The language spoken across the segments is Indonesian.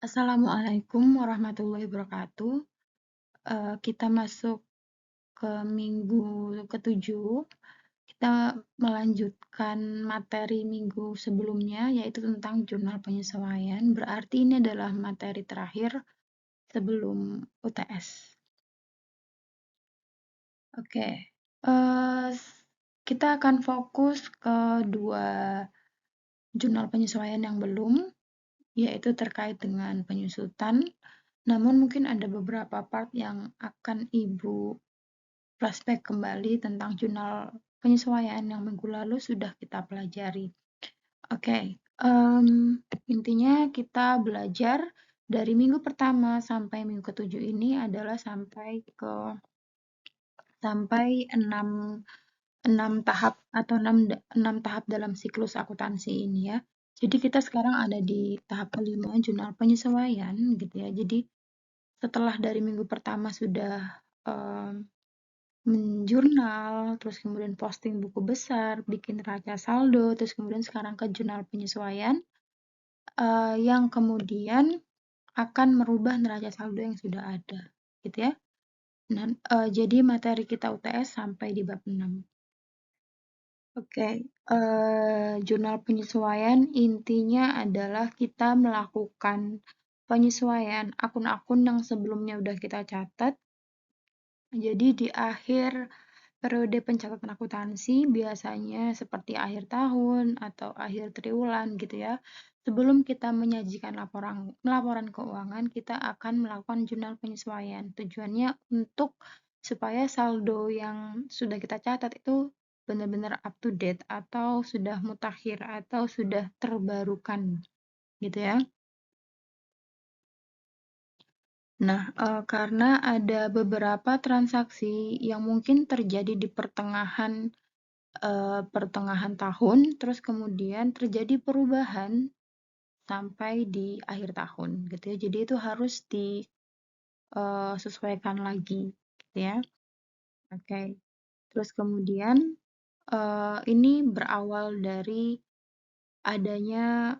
Assalamualaikum warahmatullahi wabarakatuh. Kita masuk ke minggu ketujuh. Kita melanjutkan materi minggu sebelumnya, yaitu tentang jurnal penyesuaian. Berarti ini adalah materi terakhir sebelum UTS. Oke, kita akan fokus ke dua jurnal penyesuaian yang belum, yaitu terkait dengan penyusutan. Namun mungkin ada beberapa part yang akan Ibu flashback kembali tentang jurnal penyesuaian yang minggu lalu sudah kita pelajari. Oke, intinya kita belajar dari minggu pertama sampai minggu ketujuh ini adalah sampai 6 tahap atau 6 tahap dalam siklus akuntansi ini ya. Jadi kita sekarang ada di tahap kelima, jurnal penyesuaian gitu ya. Jadi setelah dari minggu pertama sudah menjurnal, terus kemudian posting buku besar, bikin raca saldo, terus kemudian sekarang ke jurnal penyesuaian, yang kemudian akan merubah neraca saldo yang sudah ada, gitu ya. Nah, jadi materi kita UTS sampai di bab 6. Oke, jurnal penyesuaian intinya adalah kita melakukan penyesuaian akun-akun yang sebelumnya udah kita catat. Jadi di akhir periode pencatatan akuntansi biasanya seperti akhir tahun atau akhir triwulan gitu ya. Sebelum kita menyajikan laporan keuangan, kita akan melakukan jurnal penyesuaian. Tujuannya untuk supaya saldo yang sudah kita catat itu benar-benar up to date atau sudah mutakhir atau sudah terbarukan gitu ya. Nah, karena ada beberapa transaksi yang mungkin terjadi di pertengahan tahun, terus kemudian terjadi perubahan sampai di akhir tahun gitu ya. Jadi itu harus disesuaikan lagi gitu ya. Oke. Terus kemudian ini berawal dari adanya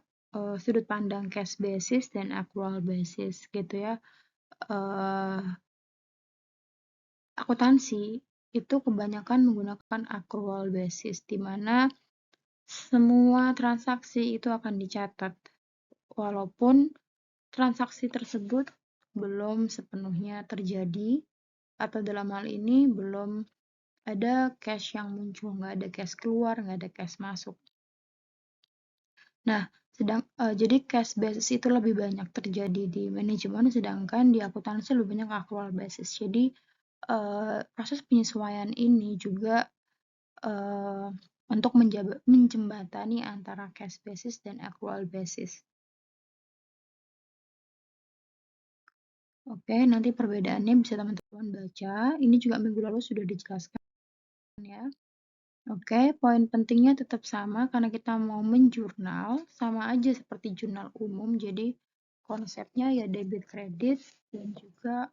sudut pandang cash basis dan accrual basis gitu ya. Akuntansi itu kebanyakan menggunakan accrual basis, di mana semua transaksi itu akan dicatat, walaupun transaksi tersebut belum sepenuhnya terjadi, atau dalam hal ini belum ada cash yang muncul, nggak ada cash keluar, nggak ada cash masuk. Nah, jadi cash basis itu lebih banyak terjadi di manajemen, sedangkan di akuntansi lebih banyak accrual basis. Jadi, proses penyesuaian ini juga untuk menjembatani antara cash basis dan accrual basis. Oke, nanti perbedaannya bisa teman-teman baca. Ini juga minggu lalu sudah dijelaskan ya. Oke, poin pentingnya tetap sama karena kita mau menjurnal, sama aja seperti jurnal umum. Jadi konsepnya ya debit kredit dan juga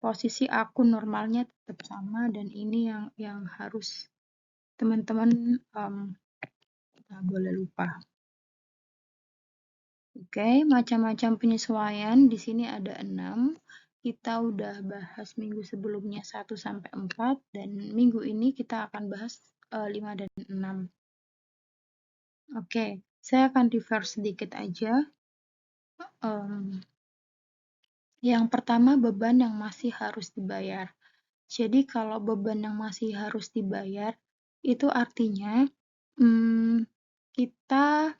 posisi akun normalnya tetap sama, dan ini yang harus teman-teman nggak boleh lupa. Oke, macam-macam penyesuaian di sini ada 6. Kita udah bahas minggu sebelumnya 1 sampai 4, dan minggu ini kita akan bahas 5 dan 6. Oke, saya akan reverse sedikit aja. Yang pertama, beban yang masih harus dibayar. Jadi kalau beban yang masih harus dibayar, itu artinya kita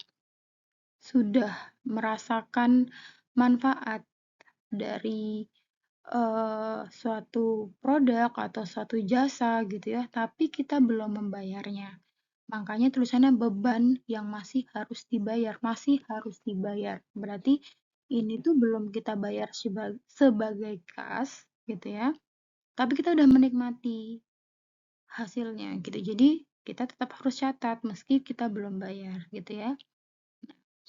sudah merasakan manfaat dari suatu produk atau suatu jasa gitu ya, tapi kita belum membayarnya. Makanya tulisannya beban yang masih harus dibayar, masih harus dibayar. Berarti ini tuh belum kita bayar sebagai kas gitu ya, tapi kita udah menikmati hasilnya gitu. Jadi kita tetap harus catat meski kita belum bayar gitu ya.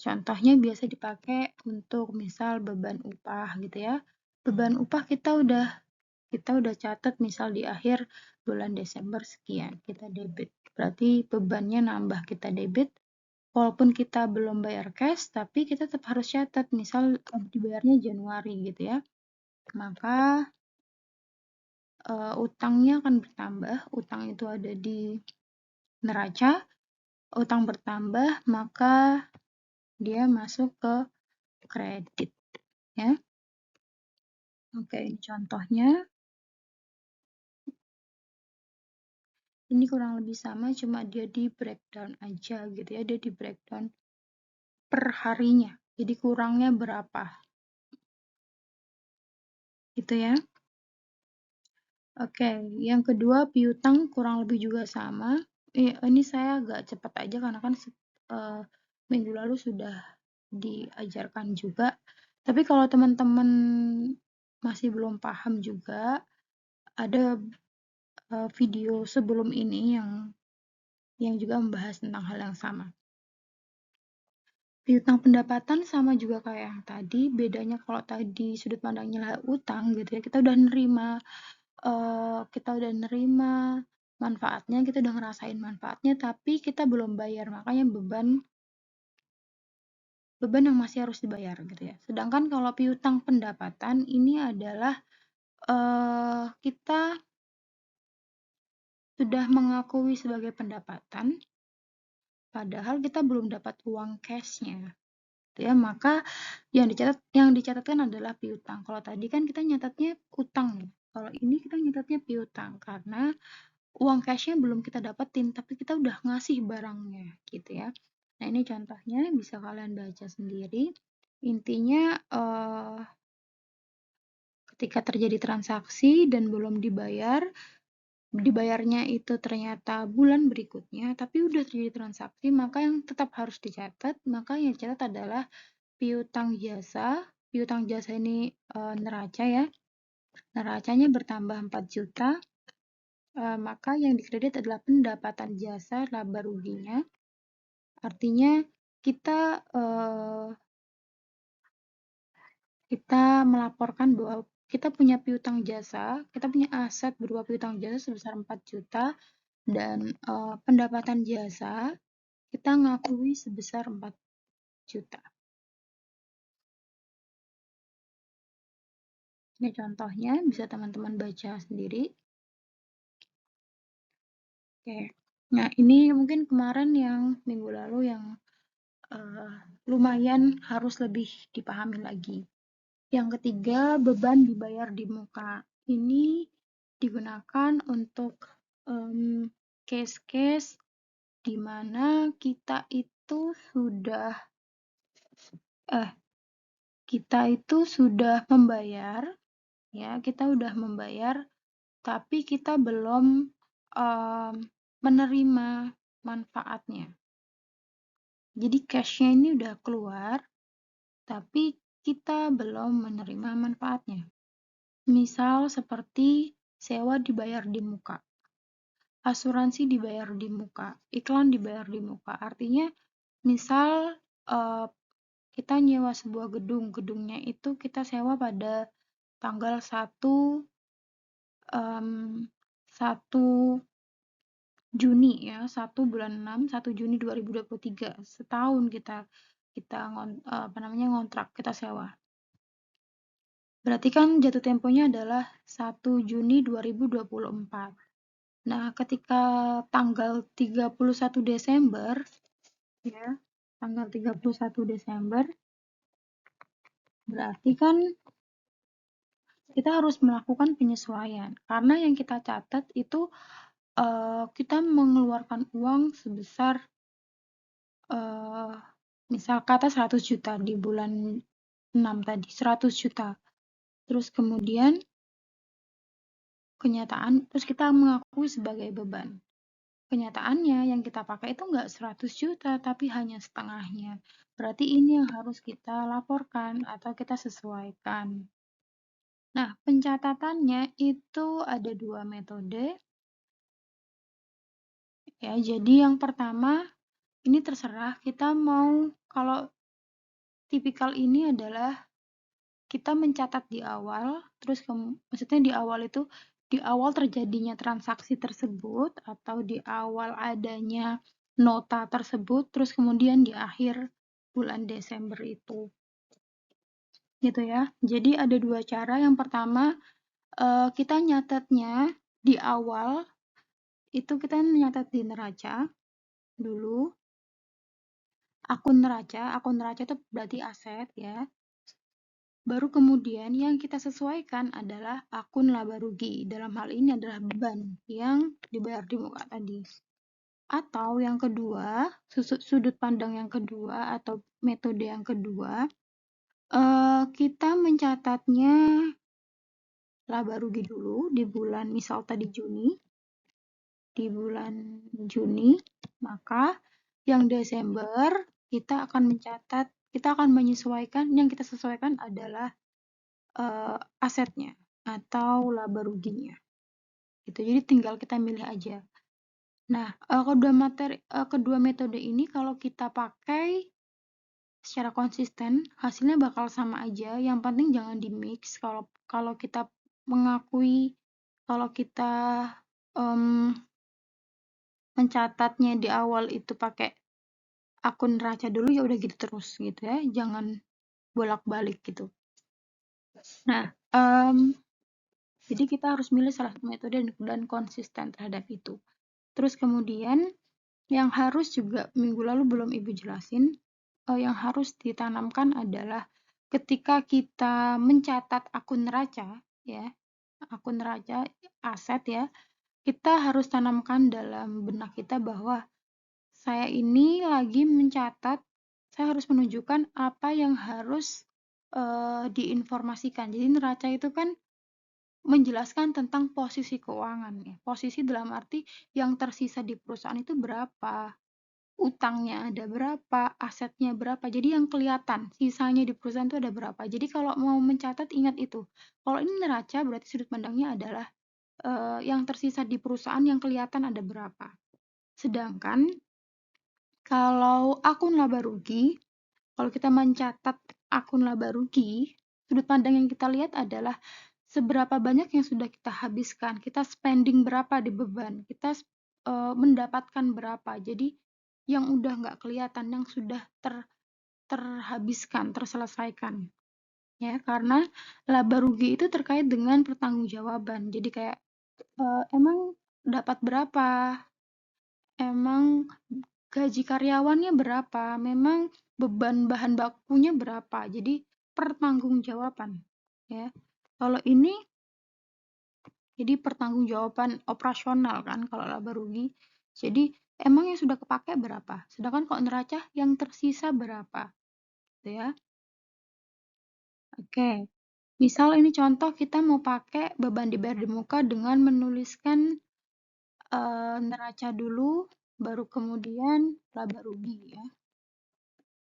Contohnya biasa dipakai untuk misal beban upah gitu ya. Beban upah kita udah catat misal di akhir bulan Desember sekian, kita debit. Berarti bebannya nambah, kita debit. walaupun kita belum bayar cash, tapi kita tetap harus catat, misal dibayarnya Januari gitu ya. Maka utangnya akan bertambah, utang itu ada di neraca, utang bertambah, maka dia masuk ke kredit ya. Oke, ini contohnya. Ini kurang lebih sama, cuma dia di breakdown aja gitu ya, dia di breakdown per harinya. Jadi kurangnya berapa? Gitu ya. Oke, yang kedua piutang kurang lebih juga sama. Ini saya agak cepat aja karena kan minggu lalu sudah diajarkan juga. Tapi kalau teman-teman masih belum paham juga, ada video sebelum ini yang juga membahas tentang hal yang sama. Piutang pendapatan sama juga kayak yang tadi, bedanya kalau tadi sudut pandangnya utang gitu ya, kita udah nerima manfaatnya, kita udah ngerasain manfaatnya, tapi kita belum bayar, makanya beban yang masih harus dibayar gitu ya. Sedangkan kalau piutang pendapatan ini adalah kita sudah mengakui sebagai pendapatan, padahal kita belum dapat uang cashnya. Ya, maka yang dicatatkan adalah piutang. Kalau tadi kan kita nyatatnya utang, kalau ini kita nyatatnya piutang karena uang cashnya belum kita dapetin, tapi kita udah ngasih barangnya, gitu ya. Nah, ini contohnya bisa kalian baca sendiri. Intinya ketika terjadi transaksi dan belum dibayarnya itu ternyata bulan berikutnya, tapi udah terjadi transaksi, maka yang tetap harus dicatat, maka yang dicatat adalah piutang jasa. Piutang jasa ini neraca ya. Neracanya bertambah 4 juta, maka yang dikredit adalah pendapatan jasa laba ruginya. Artinya kita melaporkan bahwa kita punya piutang jasa, kita punya aset berupa piutang jasa sebesar 4 juta dan pendapatan jasa kita ngakui sebesar 4 juta. Ini contohnya, bisa teman-teman baca sendiri. Oke. Nah, ini mungkin kemarin yang minggu lalu yang lumayan harus lebih dipahami lagi. Yang ketiga, beban dibayar di muka. Ini digunakan untuk case-case di mana kita itu sudah membayar, ya, kita udah membayar, tapi kita belum menerima manfaatnya. Jadi cash-nya ini udah keluar, tapi kita belum menerima manfaatnya. Misal seperti sewa dibayar di muka, asuransi dibayar di muka, iklan dibayar di muka. Artinya misal kita nyewa sebuah gedung, gedungnya itu kita sewa pada tanggal 1 Juni ya, 1 bulan 6, 1 Juni 2023. Setahun kita ngontrak, kita sewa. Berarti kan jatuh temponya adalah 1 Juni 2024. Nah, ketika tanggal 31 Desember ya, tanggal 31 Desember berarti kan kita harus melakukan penyesuaian karena yang kita catat itu kita mengeluarkan uang sebesar misal kata 100 juta di bulan 6 tadi, 100 juta. Terus kemudian terus kita mengakui sebagai beban. Kenyataannya yang kita pakai itu enggak 100 juta, tapi hanya setengahnya. Berarti ini yang harus kita laporkan atau kita sesuaikan. Nah, pencatatannya itu ada 2 metode. Ya, jadi yang pertama, ini terserah kita mau, kalau tipikal ini adalah kita mencatat di awal, terus maksudnya di awal terjadinya transaksi tersebut, atau di awal adanya nota tersebut, terus kemudian di akhir bulan Desember itu. Gitu ya. Jadi ada dua cara. Yang pertama, kita nyatetnya di awal, itu kita nyatet di neraca dulu. Akun neraca itu berarti aset ya. Baru kemudian yang kita sesuaikan adalah akun laba rugi. Dalam hal ini adalah beban yang dibayar di muka tadi. Atau yang kedua, sudut pandang yang kedua atau metode yang kedua, kita mencatatnya laba rugi dulu di bulan, misal tadi Juni, di bulan Juni, maka yang Desember kita akan mencatat, kita akan menyesuaikan, yang kita sesuaikan adalah asetnya atau laba ruginya. Gitu. Jadi tinggal kita milih aja. Nah, kedua metode ini kalau kita pakai secara konsisten, hasilnya bakal sama aja. Yang penting jangan di-mix. Kalau kita mengakui, kalau kita mencatatnya di awal itu pakai akun neraca dulu, ya udah gitu terus gitu ya. Jangan bolak-balik gitu. Nah, jadi kita harus milih salah satu metode dan konsisten terhadap itu. Terus kemudian yang harus juga minggu lalu belum Ibu jelasin, yang harus ditanamkan adalah ketika kita mencatat akun neraca ya, akun neraca aset ya, kita harus tanamkan dalam benak kita bahwa saya ini lagi mencatat, saya harus menunjukkan apa yang harus diinformasikan. Jadi neraca itu kan menjelaskan tentang posisi keuangan ya. Posisi dalam arti yang tersisa di perusahaan itu berapa, utangnya ada berapa, asetnya berapa. Jadi yang kelihatan sisanya di perusahaan itu ada berapa. Jadi kalau mau mencatat ingat itu. Kalau ini neraca berarti sudut pandangnya adalah yang tersisa di perusahaan yang kelihatan ada berapa. Sedangkan kalau akun laba rugi, kalau kita mencatat akun laba rugi, sudut pandang yang kita lihat adalah seberapa banyak yang sudah kita habiskan, kita spending berapa di beban, kita mendapatkan berapa. Jadi yang udah nggak kelihatan, yang sudah terhabiskan, terselesaikan. Ya, karena laba rugi itu terkait dengan pertanggungjawaban. Jadi kayak emang dapat berapa? Emang gaji karyawannya berapa? Memang beban bahan bakunya berapa? Jadi pertanggungjawaban ya. Kalau ini jadi pertanggungjawaban operasional kan kalau laba rugi. Jadi emang yang sudah kepake berapa? Sedangkan kalau neraca yang tersisa berapa? Gitu ya. Oke. Misal ini contoh kita mau pakai beban dibayar di muka dengan menuliskan neraca dulu, baru kemudian laba rugi ya.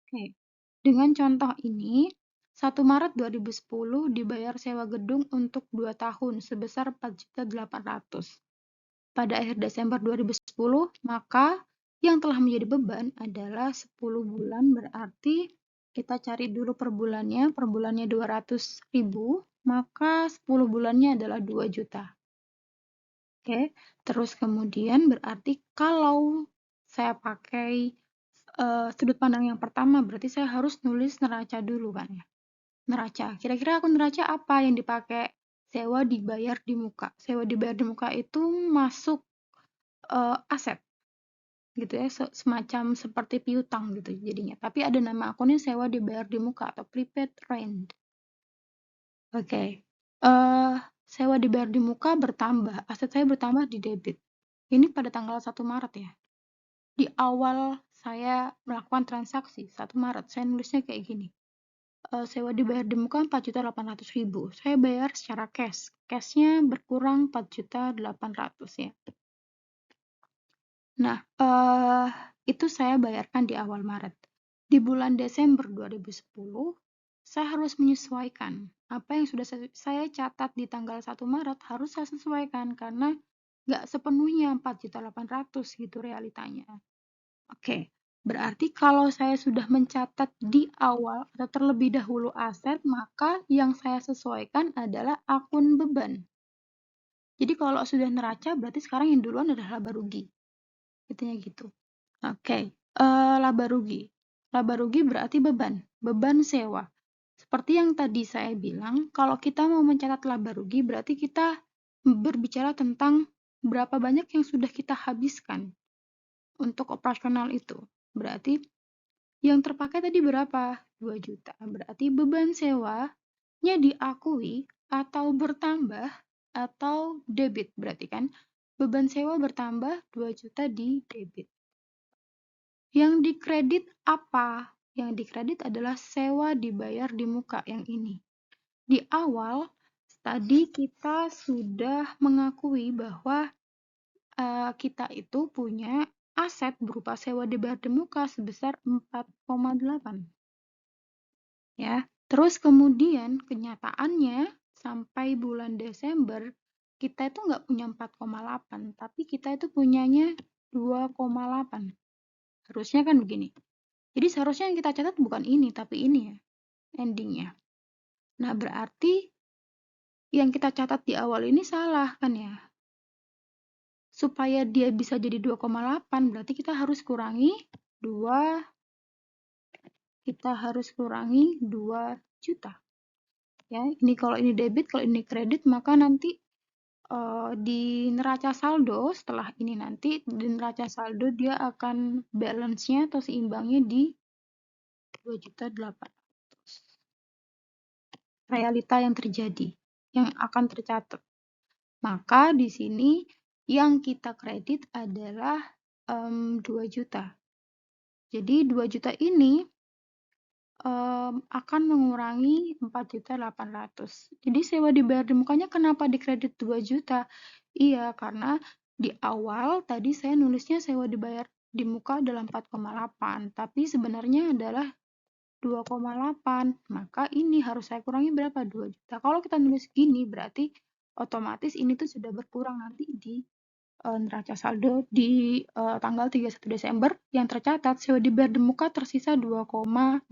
Oke. Dengan contoh ini, 1 Maret 2010 dibayar sewa gedung untuk 2 tahun sebesar 4.800.000. Pada akhir Desember 2010, maka yang telah menjadi beban adalah 10 bulan, berarti kita cari dulu per bulannya 200.000, maka 10 bulannya adalah 2 juta. Oke, terus kemudian berarti kalau saya pakai sudut pandang yang pertama, berarti saya harus nulis neraca dulu kan ya. Neraca, kira-kira akun neraca apa yang dipakai? Sewa dibayar di muka. Sewa dibayar di muka itu masuk aset gitu ya, semacam seperti piutang gitu jadinya. Tapi ada nama akunnya sewa dibayar di muka atau prepaid rent. Oke. Sewa dibayar di muka bertambah, aset saya bertambah di debit. Ini pada tanggal 1 Maret ya. Di awal saya melakukan transaksi 1 Maret, saya nulisnya kayak gini. Sewa dibayar di muka 4.800.000. Saya bayar secara cash. Cashnya berkurang 4.800.000 ya. Nah, itu saya bayarkan di awal Maret. Di bulan Desember 2010, saya harus menyesuaikan. Apa yang sudah saya catat di tanggal 1 Maret harus saya sesuaikan karena nggak sepenuhnya 4.800.000 gitu realitanya. Oke, berarti kalau saya sudah mencatat di awal atau terlebih dahulu aset, maka yang saya sesuaikan adalah akun beban. Jadi kalau sudah neraca, berarti sekarang yang duluan adalah laba rugi. Intinya gitu. Oke, laba rugi. Laba rugi berarti beban sewa. Seperti yang tadi saya bilang, kalau kita mau mencatat laba rugi berarti kita berbicara tentang berapa banyak yang sudah kita habiskan untuk operasional itu. Berarti yang terpakai tadi berapa? 2 juta. Berarti beban sewanya diakui atau bertambah atau debit berarti kan. Beban sewa bertambah 2 juta di debit. Yang dikredit apa? Yang dikredit adalah sewa dibayar di muka yang ini. Di awal tadi kita sudah mengakui bahwa kita itu punya aset berupa sewa dibayar di muka sebesar 4,8 ya. Terus kemudian kenyataannya sampai bulan Desember kita itu nggak punya 4,8 tapi kita itu punyanya 2,8. Harusnya kan begini. Jadi seharusnya yang kita catat bukan ini tapi ini ya endingnya. Nah berarti yang kita catat di awal ini salah kan ya. Supaya dia bisa jadi 2,8 berarti kita harus kurangi 2 juta. Ya, ini kalau ini debit, kalau ini kredit, maka nanti di neraca saldo setelah ini nanti di neraca saldo dia akan balance-nya atau seimbangnya di 2.800.000. Realita yang terjadi, yang akan tercatat. Maka di sini yang kita kredit adalah 2 juta. Jadi 2 juta ini akan mengurangi 4.800.000. Jadi sewa dibayar di mukanya kenapa dikredit 2 juta? Iya, karena di awal tadi saya nulisnya sewa dibayar di muka adalah 4,8, tapi sebenarnya adalah 2,8. Maka ini harus saya kurangi berapa? 2 juta. Kalau kita nulis gini berarti otomatis ini tuh sudah berkurang nanti di neraca saldo di tanggal 31 Desember yang tercatat sewa dibayar di muka tersisa 2,8.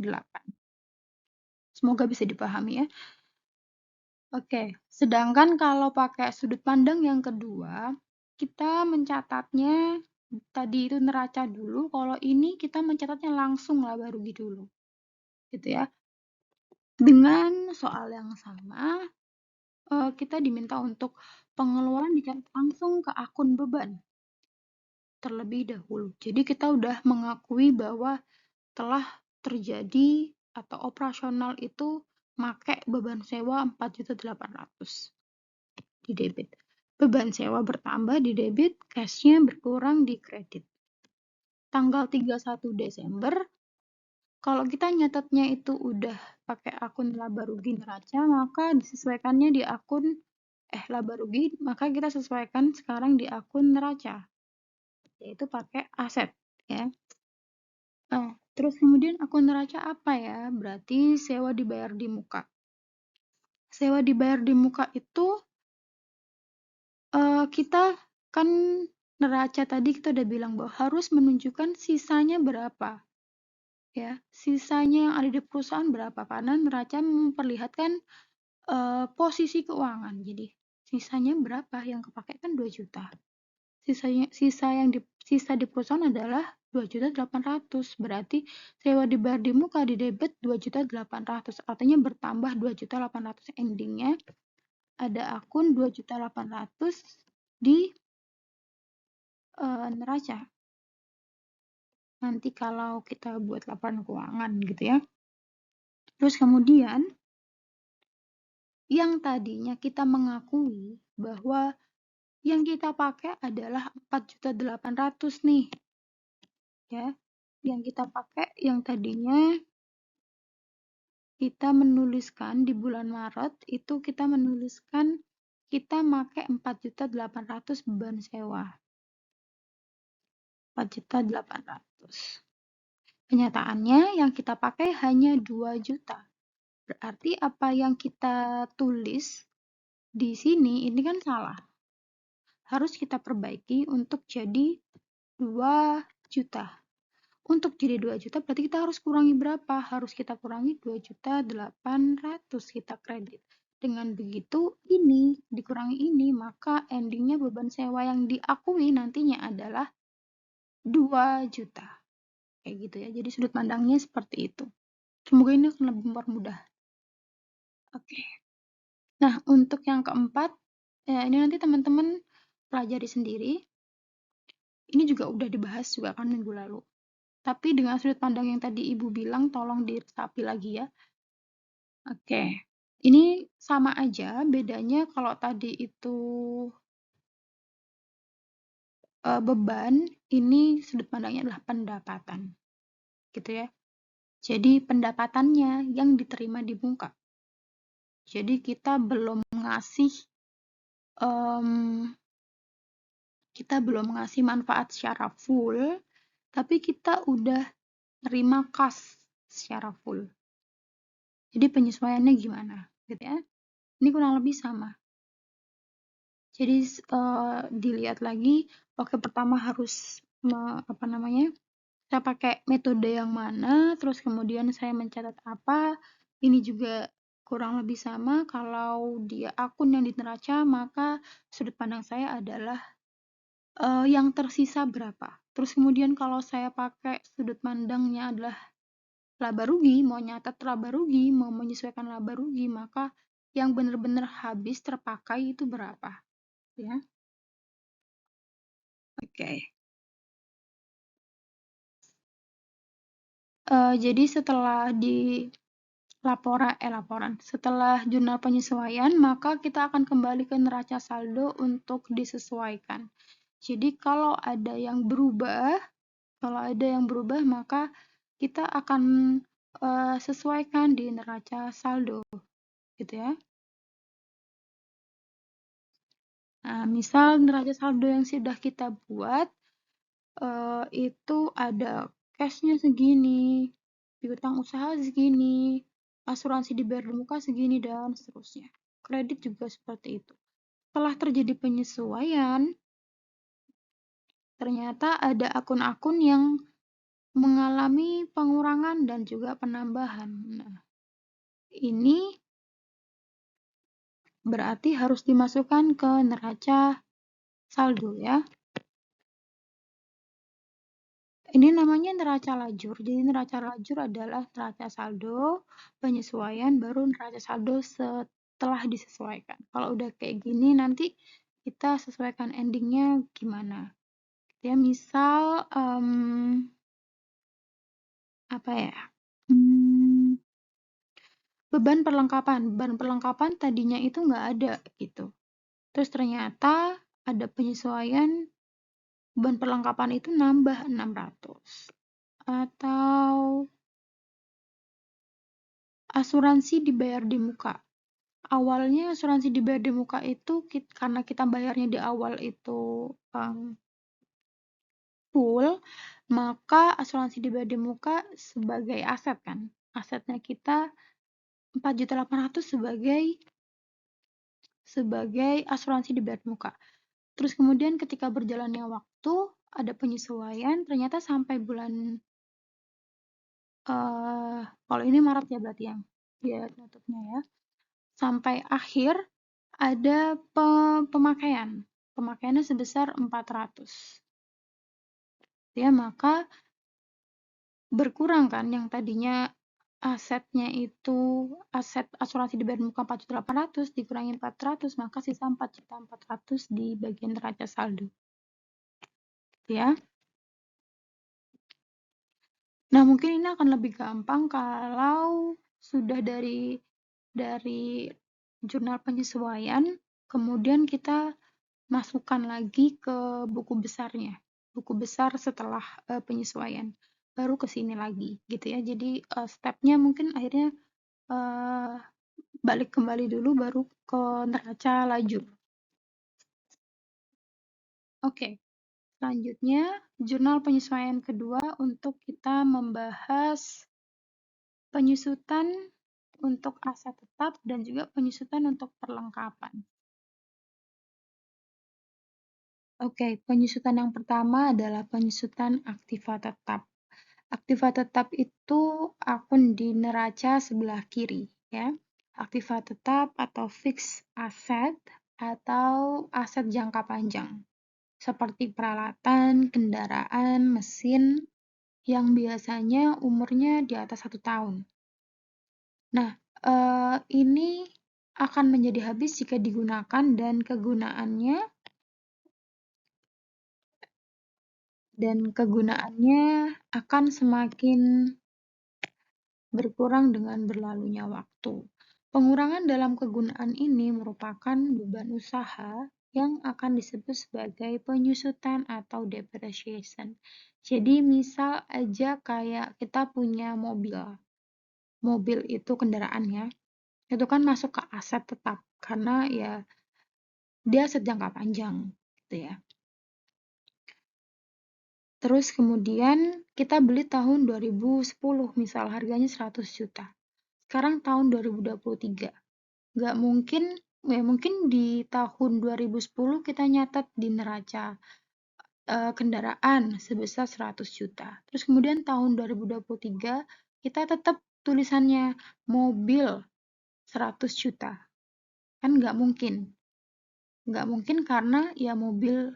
Semoga bisa dipahami ya. Oke, sedangkan kalau pakai sudut pandang yang kedua, kita mencatatnya tadi itu neraca dulu, kalau ini kita mencatatnya langsung laba rugi dulu. Gitu ya. Dengan soal yang sama, kita diminta untuk pengeluaran dicatat langsung ke akun beban terlebih dahulu. Jadi kita udah mengakui bahwa telah terjadi atau operasional itu make beban sewa 4.800.000 di debit. Beban sewa bertambah di debit, cash-nya berkurang di kredit. Tanggal 31 Desember, kalau kita nyatetnya itu udah pakai akun laba rugi neraca, maka disesuaikannya di akun laba rugi, maka kita sesuaikan sekarang di akun neraca, yaitu pakai aset ya. Nah, terus kemudian akun neraca apa ya? Berarti sewa dibayar di muka. Sewa dibayar di muka itu kita kan neraca tadi kita udah bilang bahwa harus menunjukkan sisanya berapa. Ya, sisanya yang ada di perusahaan berapa karena neraca memperlihatkan posisi keuangan. Jadi, sisanya berapa yang kepakai kan 2 juta. Sisa di perusahaan adalah 2.800.000. Berarti sewa dibayar di muka di debit 2.800.000. Artinya bertambah 2.800.000 endingnya ada akun 2.800.000 di neraca. Nanti kalau kita buat laporan keuangan gitu ya. Terus kemudian yang tadinya kita mengakui bahwa yang kita pakai adalah 4.800.000 nih. Ya. Yang kita pakai yang tadinya kita menuliskan di bulan Maret itu kita menuliskan kita pakai 4.800.000 beban sewa. 4.800.000. Kenyataannya yang kita pakai hanya 2 juta. Berarti apa yang kita tulis di sini ini kan salah. Harus kita perbaiki untuk jadi 2 juta. Untuk jadi 2 juta berarti kita harus kurangi berapa? Harus kita kurangi 2.800.000 kita kredit. Dengan begitu ini dikurangi ini, maka endingnya beban sewa yang diakui nantinya adalah 2 juta. Kayak gitu ya. Jadi sudut pandangnya seperti itu. Semoga ini akan lebih mempermudah. Oke. Nah, untuk yang keempat, ya ini nanti teman-teman pelajari sendiri. Ini juga udah dibahas juga kan minggu lalu. Tapi dengan sudut pandang yang tadi Ibu bilang, tolong diresapi lagi ya. Oke. Ini sama aja, bedanya kalau tadi itu beban, ini sudut pandangnya adalah pendapatan. Gitu ya. Jadi pendapatannya yang diterima di muka. Jadi kita belum ngasih manfaat secara full, tapi kita udah terima kas secara full. Jadi penyesuaiannya gimana, gitu ya? Ini kurang lebih sama. Jadi dilihat lagi, oke pertama harus saya pakai metode yang mana, terus kemudian saya mencatat apa. Ini juga kurang lebih sama. Kalau dia akun yang di neraca, maka sudut pandang saya adalah yang tersisa berapa. Terus kemudian kalau saya pakai sudut pandangnya adalah laba rugi, mau nyatet laba rugi, mau menyesuaikan laba rugi, maka yang benar-benar habis terpakai itu berapa, ya. Oke. Jadi setelah setelah jurnal penyesuaian, maka kita akan kembali ke neraca saldo untuk disesuaikan. Jadi kalau ada yang berubah, maka kita akan sesuaikan di neraca saldo, gitu ya. Nah, misal neraca saldo yang sudah kita buat itu ada cash-nya segini, piutang usaha segini, asuransi dibayar di muka segini, dan seterusnya. Kredit juga seperti itu. Setelah terjadi penyesuaian, ternyata ada akun-akun yang mengalami pengurangan dan juga penambahan. Nah, ini berarti harus dimasukkan ke neraca saldo ya. Ini namanya neraca lajur. Jadi neraca lajur adalah neraca saldo, penyesuaian, baru neraca saldo setelah disesuaikan. Kalau udah kayak gini nanti kita sesuaikan endingnya gimana. Ya misal apa ya? Beban perlengkapan tadinya itu nggak ada gitu. Terus ternyata ada penyesuaian, beban perlengkapan itu nambah 600. Atau asuransi dibayar di muka. Awalnya asuransi dibayar di muka itu karena kita bayarnya di awal itu full, maka asuransi dibayar di muka sebagai aset kan. Asetnya kita 4.800.000 sebagai asuransi dibayar di muka. Terus kemudian ketika berjalannya waktu, ada penyesuaian, ternyata sampai bulan kalau ini Maret ya berarti yang dia tutupnya ya. Sampai akhir ada pemakaian. Pemakaiannya sebesar 400. Ya, maka berkurang kan yang tadinya asetnya itu aset asuransi dibayar muka 4.800.000 dikurangi 400, maka sisa 4.400.000 di bagian neraca saldo. Ya. Nah, mungkin ini akan lebih gampang kalau sudah dari jurnal penyesuaian, kemudian kita masukkan lagi ke buku besarnya. Buku besar setelah penyesuaian. Baru ke sini lagi gitu ya. Jadi stepnya mungkin akhirnya balik kembali dulu baru ke neraca lajur. Oke. Selanjutnya, jurnal penyesuaian kedua untuk kita membahas penyusutan untuk aset tetap dan juga penyusutan untuk perlengkapan. Oke, penyusutan yang pertama adalah penyusutan aktiva tetap. Aktiva tetap itu akun di neraca sebelah kiri, ya. Aktiva tetap atau fixed asset atau aset jangka panjang. seperti peralatan, kendaraan, mesin yang biasanya umurnya di atas 1 tahun. Nah, ini akan menjadi habis jika digunakan dan kegunaannya akan semakin berkurang dengan berlalunya waktu. Pengurangan dalam kegunaan ini merupakan beban usaha yang akan disebut sebagai penyusutan atau depreciation. Jadi misal aja kayak kita punya mobil. Mobil itu kendaraan ya. Itu kan masuk ke aset tetap karena ya dia aset jangka panjang gitu ya. Terus kemudian kita beli tahun 2010 misal harganya 100 juta. Sekarang tahun 2023. Nggak mungkin, ya mungkin di tahun 2010 kita nyatat di neraca kendaraan sebesar 100 juta. Terus kemudian tahun 2023 kita tetap tulisannya mobil 100 juta. Kan nggak mungkin. Nggak mungkin karena ya mobil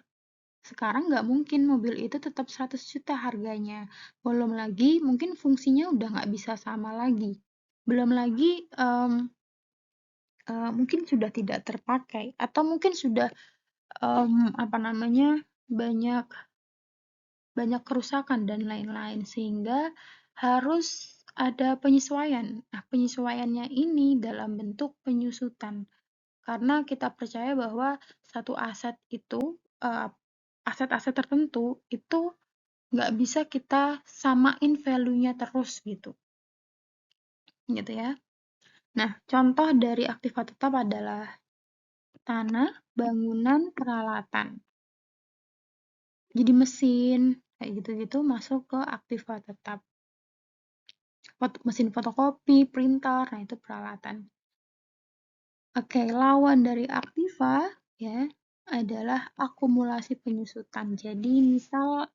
sekarang nggak mungkin mobil itu tetap 100 juta harganya. Belum lagi mungkin fungsinya udah nggak bisa sama lagi. Belum lagi mungkin sudah tidak terpakai atau mungkin sudah banyak kerusakan dan lain-lain sehingga harus ada penyesuaian. Nah, penyesuaiannya ini dalam bentuk penyusutan. Karena kita percaya bahwa satu aset itu aset-aset tertentu itu nggak bisa kita samain value-nya terus gitu ya. Nah, contoh dari aktiva tetap adalah tanah, bangunan, peralatan. Jadi mesin, kayak gitu-gitu masuk ke aktiva tetap. Mesin fotokopi, printer, nah itu peralatan. Oke, lawan dari aktiva ya adalah akumulasi penyusutan. Jadi misal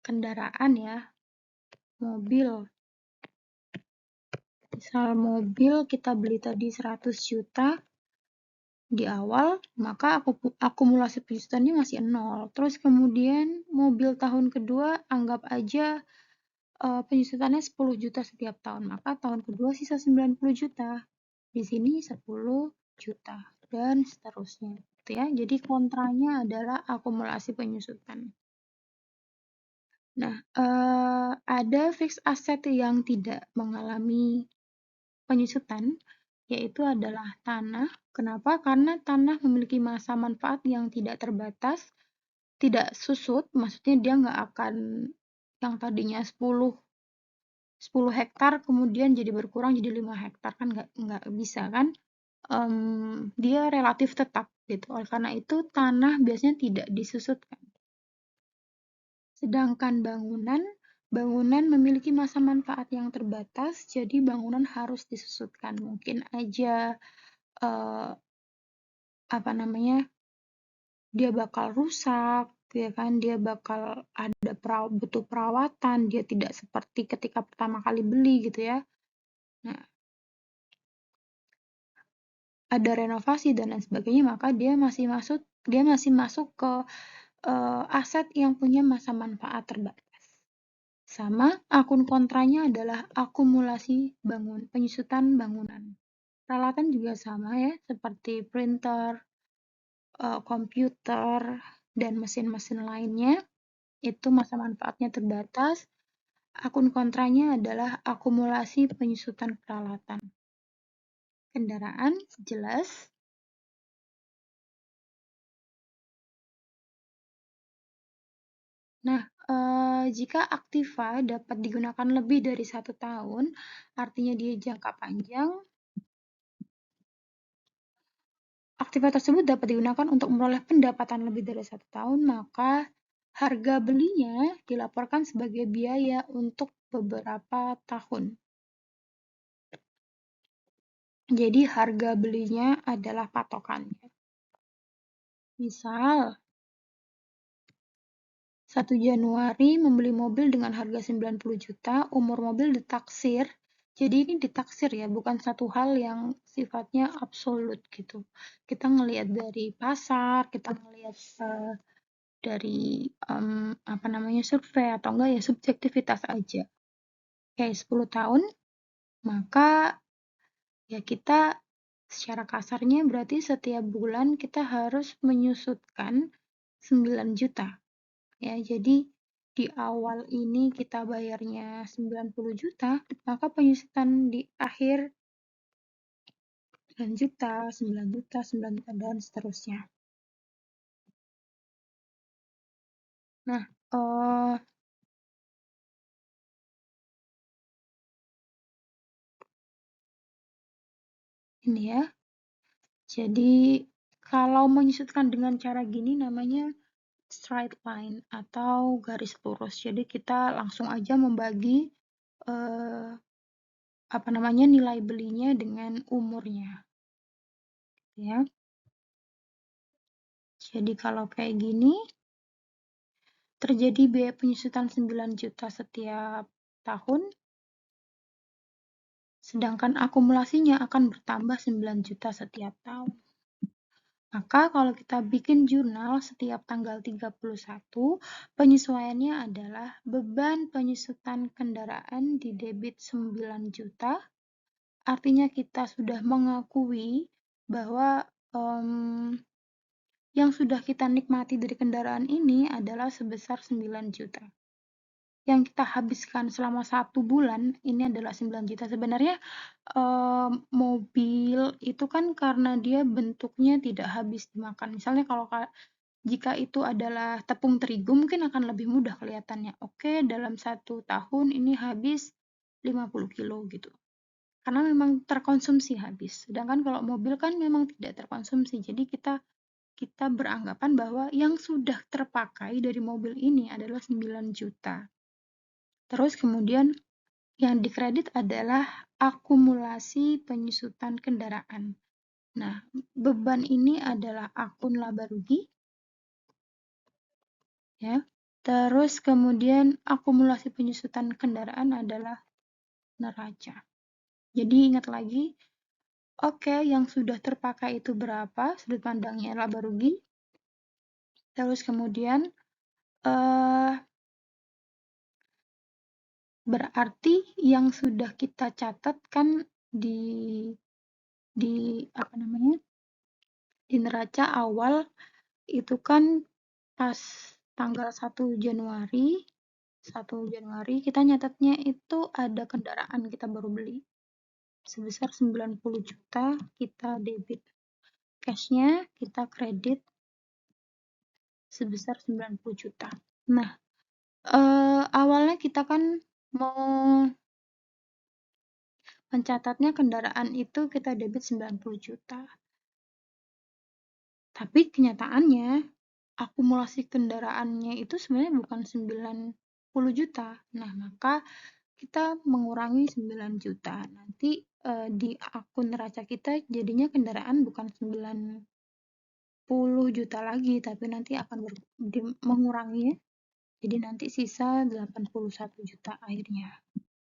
kendaraan ya, mobil. Misal mobil kita beli tadi 100 juta di awal, maka akumulasi penyusutannya masih 0. Terus kemudian mobil tahun kedua anggap aja penyusutannya 10 juta setiap tahun, maka tahun kedua sisa 90 juta. Di sini 10 juta dan seterusnya. Gitu ya. Jadi kontranya adalah akumulasi penyusutan. Nah, ada fixed asset yang tidak mengalami penyusutan, yaitu adalah tanah. Kenapa? Karena tanah memiliki masa manfaat yang tidak terbatas, tidak susut, maksudnya dia nggak akan yang tadinya 10 hektar kemudian jadi berkurang jadi 5 hektar, kan nggak bisa kan. Dia relatif tetap gitu. Oleh karena itu tanah biasanya tidak disusutkan. Sedangkan bangunan memiliki masa manfaat yang terbatas, jadi bangunan harus disusutkan. Mungkin aja dia bakal rusak, ya kan, dia bakal ada butuh perawatan, dia tidak seperti ketika pertama kali beli gitu ya. Nah, ada renovasi dan lain sebagainya, maka dia masih masuk ke aset yang punya masa manfaat terbatas. Sama akun kontranya adalah akumulasi penyusutan bangunan. Peralatan juga sama ya, seperti printer, komputer, dan mesin-mesin lainnya, itu masa manfaatnya terbatas. Akun kontranya adalah akumulasi penyusutan peralatan. Kendaraan, jelas. Nah, jika aktiva dapat digunakan lebih dari 1 tahun, artinya dia jangka panjang, aktiva tersebut dapat digunakan untuk memperoleh pendapatan lebih dari 1 tahun, maka harga belinya dilaporkan sebagai biaya untuk beberapa tahun. Jadi harga belinya adalah patokannya. Misal, 1 Januari membeli mobil dengan harga 90 juta, umur mobil ditaksir Jadi ini ditaksir ya, bukan satu hal yang sifatnya absolut gitu. Kita ngelihat dari pasar, kita ngelihat dari apa namanya survei atau enggak ya subjektivitas aja. Kayak 10 tahun, maka ya kita secara kasarnya berarti setiap bulan kita harus menyusutkan 9 juta. Ya, jadi di awal ini kita bayarnya 90 juta, maka penyusutan di akhir 9 juta, 9 juta, 9 juta, dan seterusnya. Nah, ini ya. Jadi, kalau menyusutkan dengan cara gini namanya straight line atau garis lurus. Jadi, kita langsung aja membagi apa namanya nilai belinya dengan umurnya. Ya. Jadi, kalau kayak gini, terjadi biaya penyusutan 9 juta setiap tahun, sedangkan akumulasinya akan bertambah 9 juta setiap tahun. Maka kalau kita bikin jurnal setiap tanggal 31, penyesuaiannya adalah beban penyusutan kendaraan di debit 9 juta, artinya kita sudah mengakui bahwa yang sudah kita nikmati dari kendaraan ini adalah sebesar 9 juta. Yang kita habiskan selama 1 bulan ini adalah 9 juta. Sebenarnya mobil itu kan karena dia bentuknya tidak habis dimakan. Misalnya kalau jika itu adalah tepung terigu mungkin akan lebih mudah kelihatannya. Oke, dalam 1 tahun ini habis 50 kilo gitu. Karena memang terkonsumsi habis. Sedangkan kalau mobil kan memang tidak terkonsumsi. Jadi kita beranggapan bahwa yang sudah terpakai dari mobil ini adalah 9 juta. Terus kemudian yang dikredit adalah akumulasi penyusutan kendaraan. Nah, beban ini adalah akun laba rugi, ya. Terus kemudian akumulasi penyusutan kendaraan adalah neraca. Jadi ingat lagi, oke, yang sudah terpakai itu berapa, sudut pandangnya laba rugi. Terus kemudian berarti yang sudah kita catatkan di apa namanya? Di neraca awal itu kan pas tanggal 1 Januari kita nyatetnya itu ada kendaraan kita baru beli sebesar 90 juta, kita debit cashnya, kita kredit sebesar 90 juta. Nah, awalnya kita kan mau mencatatnya kendaraan itu kita debit 90 juta. Tapi kenyataannya akumulasi kendaraannya itu sebenarnya bukan 90 juta. Nah, maka kita mengurangi 9 juta. Nanti di akun neraca kita jadinya kendaraan bukan 90 juta lagi, tapi nanti akan mengurangi. Jadi nanti sisa 81 juta akhirnya.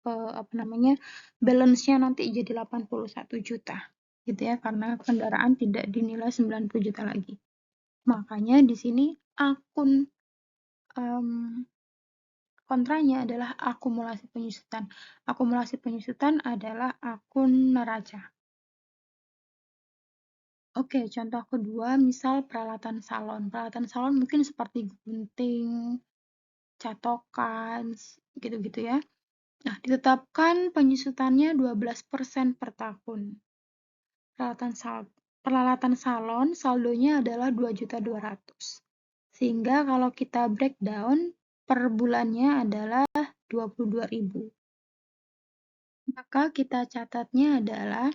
Apa namanya? Balance-nya nanti jadi 81 juta. Gitu ya, karena kendaraan tidak dinilai 90 juta lagi. Makanya di sini akun kontranya adalah akumulasi penyusutan. Akumulasi penyusutan adalah akun neraca. Oke, contoh kedua, misal peralatan salon. Peralatan salon mungkin seperti gunting, catokan, gitu-gitu ya. Nah, ditetapkan penyusutannya 12% per tahun. Peralatan salon saldonya adalah 2.200.000. Sehingga kalau kita breakdown per bulannya adalah 22.000. Maka kita catatnya adalah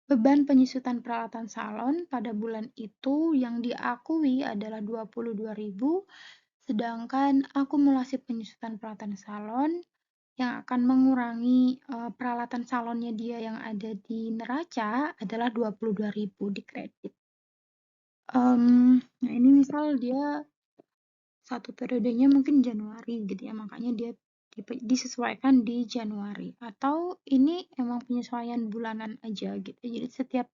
beban penyusutan peralatan salon pada bulan itu yang diakui adalah 22.000, sedangkan akumulasi penyusutan peralatan salon yang akan mengurangi peralatan salonnya dia yang ada di neraca adalah 22.000 di kredit. Nah ini misal dia satu periodenya mungkin Januari gitu ya, makanya dia disesuaikan di Januari, atau ini emang penyesuaian bulanan aja gitu. Jadi setiap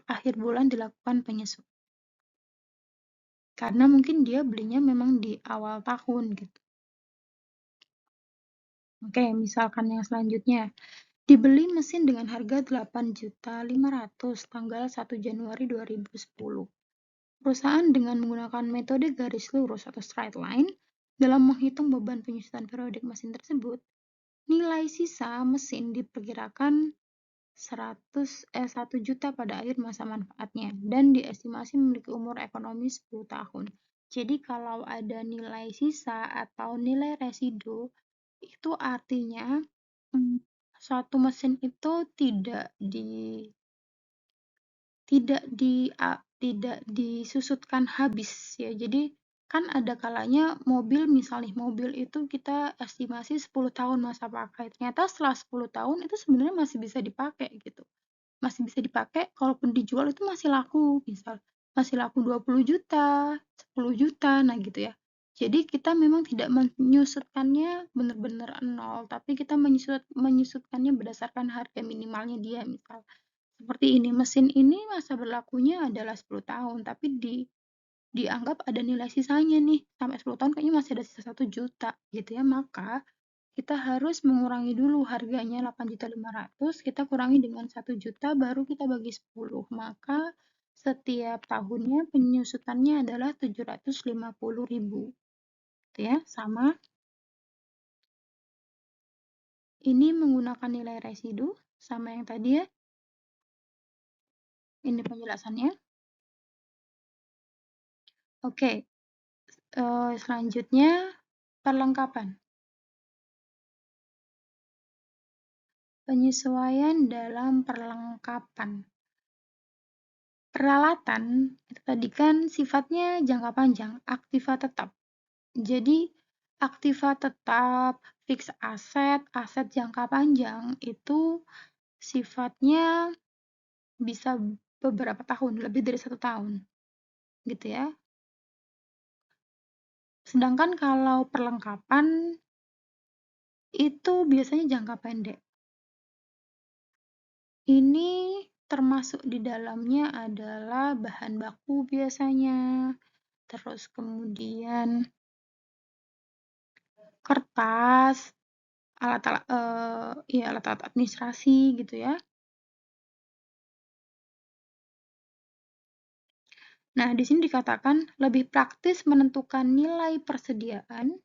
akhir bulan dilakukan penyesuaian. Karena mungkin dia belinya memang di awal tahun gitu. Oke, misalkan yang selanjutnya. Dibeli mesin dengan harga 8.500.000 tanggal 1 Januari 2010. Perusahaan dengan menggunakan metode garis lurus atau straight line dalam menghitung beban penyusutan periodik mesin tersebut, nilai sisa mesin diperkirakan 1 juta pada akhir masa manfaatnya dan diestimasi memiliki umur ekonomi 10 tahun. Jadi kalau ada nilai sisa atau nilai residu, itu artinya suatu mesin itu tidak disusutkan habis ya. Jadi kan ada kalanya mobil, misalnya mobil itu kita estimasi 10 tahun masa pakai. Ternyata setelah 10 tahun itu sebenarnya masih bisa dipakai gitu. Masih bisa dipakai, kalaupun dijual itu masih laku. Misal masih laku 20 juta, 10 juta, nah gitu ya. Jadi kita memang tidak menyusutkannya benar-benar nol, tapi kita menyusutkannya berdasarkan harga minimalnya dia. Misal seperti ini, mesin ini masa berlakunya adalah 10 tahun, tapi dianggap ada nilai sisanya nih, sampai 10 tahun kayaknya masih ada sisa 1 juta gitu ya. Maka kita harus mengurangi dulu harganya 8.500.000, kita kurangi dengan 1 juta, baru kita bagi 10. Maka setiap tahunnya penyusutannya adalah 750.000. Gitu ya, sama. Ini menggunakan nilai residu, sama yang tadi ya. Ini penjelasannya. Oke, selanjutnya perlengkapan. Penyesuaian dalam perlengkapan. Peralatan itu tadi kan sifatnya jangka panjang, aktiva tetap. Jadi aktiva tetap, fix aset, aset jangka panjang itu sifatnya bisa beberapa tahun, lebih dari 1 tahun. Gitu ya. Sedangkan kalau perlengkapan itu biasanya jangka pendek. Ini termasuk di dalamnya adalah bahan baku biasanya, terus kemudian kertas, alat-alat administrasi gitu ya. Nah, di sini dikatakan lebih praktis menentukan nilai persediaan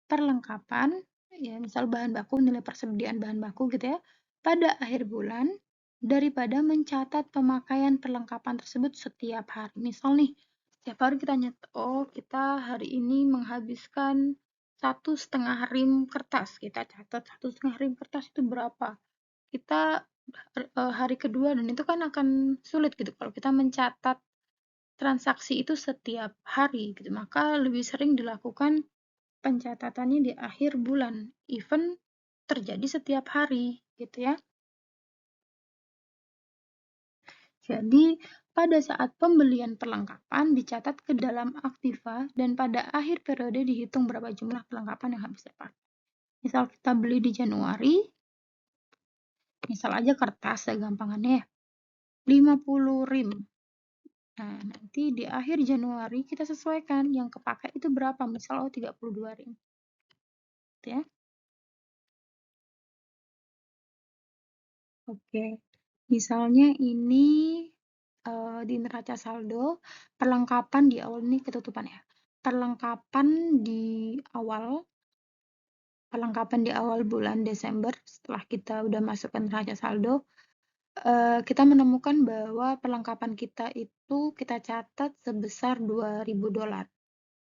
perlengkapan, ya misal bahan baku, nilai persediaan bahan baku gitu ya, pada akhir bulan daripada mencatat pemakaian perlengkapan tersebut setiap hari. Misal nih, setiap hari kita nyatet, oh kita hari ini menghabiskan 1,5 rim kertas, kita catat 1,5 rim kertas itu berapa. Kita hari kedua, dan itu kan akan sulit gitu kalau kita mencatat transaksi itu setiap hari gitu. Maka lebih sering dilakukan pencatatannya di akhir bulan, even terjadi setiap hari gitu ya. Jadi pada saat pembelian perlengkapan dicatat ke dalam aktiva dan pada akhir periode dihitung berapa jumlah perlengkapan yang habis dipakai. Misal kita beli di Januari, misal aja kertas ya gampangannya, 50 rim. Nah, nanti di akhir Januari kita sesuaikan yang kepakai itu berapa, misal 32 rim. Gitu ya. Oke, misalnya ini di neraca saldo, perlengkapan di awal, ini ketutupan ya. Perlengkapan di awal bulan Desember, setelah kita udah masukkan neraca saldo, kita menemukan bahwa perlengkapan kita itu kita catat sebesar $2.000.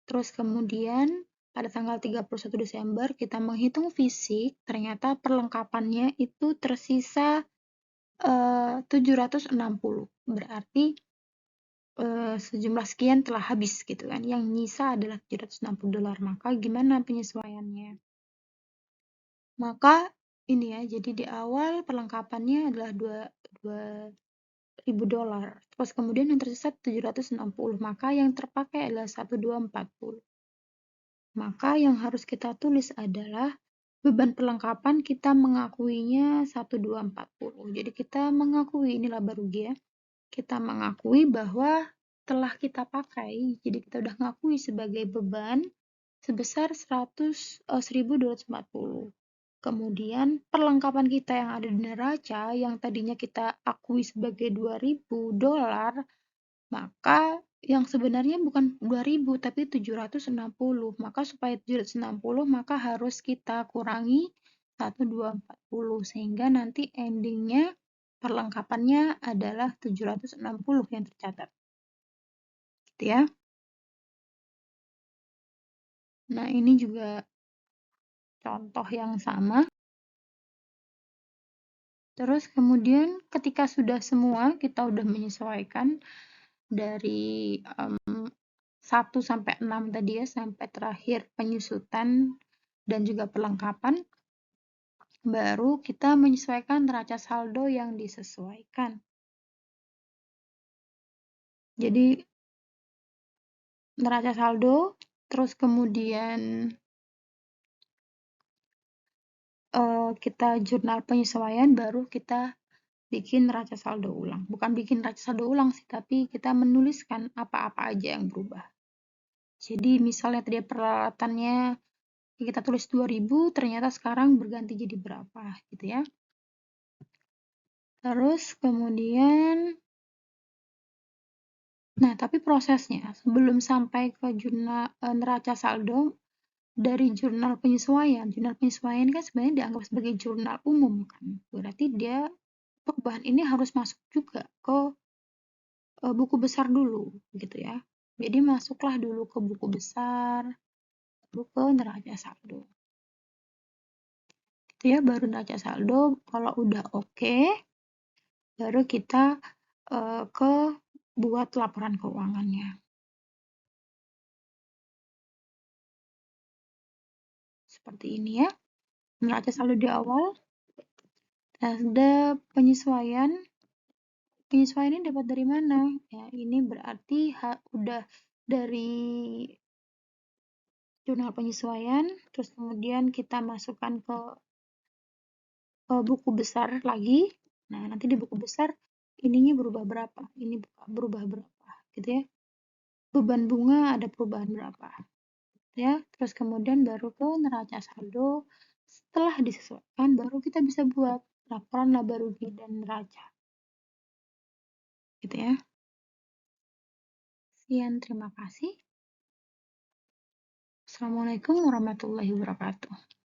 Terus kemudian pada tanggal 31 Desember kita menghitung fisik, ternyata perlengkapannya itu tersisa 760. Berarti sejumlah sekian telah habis gitu kan. Yang nyisa adalah $760. Maka gimana penyesuaiannya? Maka ini ya, jadi di awal perlengkapannya adalah $2.000. Terus kemudian yang tersisa 760. Maka yang terpakai adalah 1.240. Maka yang harus kita tulis adalah beban perlengkapan kita mengakuinya 1, 2, 40. Jadi kita mengakui, ini laba rugi ya. Kita mengakui bahwa telah kita pakai, jadi kita udah ngakui sebagai beban sebesar 1.240. Kemudian perlengkapan kita yang ada di neraca yang tadinya kita akui sebagai $2.000, maka yang sebenarnya bukan 2.000 tapi 760. Maka supaya 760 maka harus kita kurangi 1.240 sehingga nanti endingnya perlengkapannya adalah 760 yang tercatat. Gitu ya. Nah, ini juga contoh yang sama. Terus kemudian ketika sudah semua kita udah menyesuaikan dari 1 sampai 6 tadi ya, sampai terakhir penyusutan dan juga perlengkapan, baru kita menyesuaikan neraca saldo yang disesuaikan. Jadi neraca saldo, terus kemudian kita jurnal penyesuaian, baru kita bikin neraca saldo ulang. Bukan bikin neraca saldo ulang sih, tapi kita menuliskan apa-apa aja yang berubah. Jadi misalnya tadi peralatannya kita tulis 2.000, ternyata sekarang berganti jadi berapa gitu ya. Terus kemudian, nah tapi prosesnya sebelum sampai ke jurnal neraca saldo, dari jurnal penyesuaian kan sebenarnya dianggap sebagai jurnal umum kan. Berarti dia perubahan ini harus masuk juga ke buku besar dulu gitu ya. Jadi masuklah dulu ke buku besar, lalu ke neraca saldo. Gitu ya, baru neraca saldo kalau udah oke, baru kita ke buat laporan keuangannya. Seperti ini ya. Neraca saldo di awal, ada penyesuaian. Penyesuaian ini dapat dari mana? Ya, ini berarti udah dari jurnal penyesuaian, terus kemudian kita masukkan ke buku besar lagi. Nah, nanti di buku besar ininya berubah berapa, ini berubah berapa, gitu ya. Beban bunga ada perubahan berapa, ya. Terus kemudian baru ke neraca saldo. Setelah disesuaikan, baru kita bisa buat laporan laba rugi dan neraca, gitu ya. Sekian, terima kasih. Assalamualaikum warahmatullahi wabarakatuh.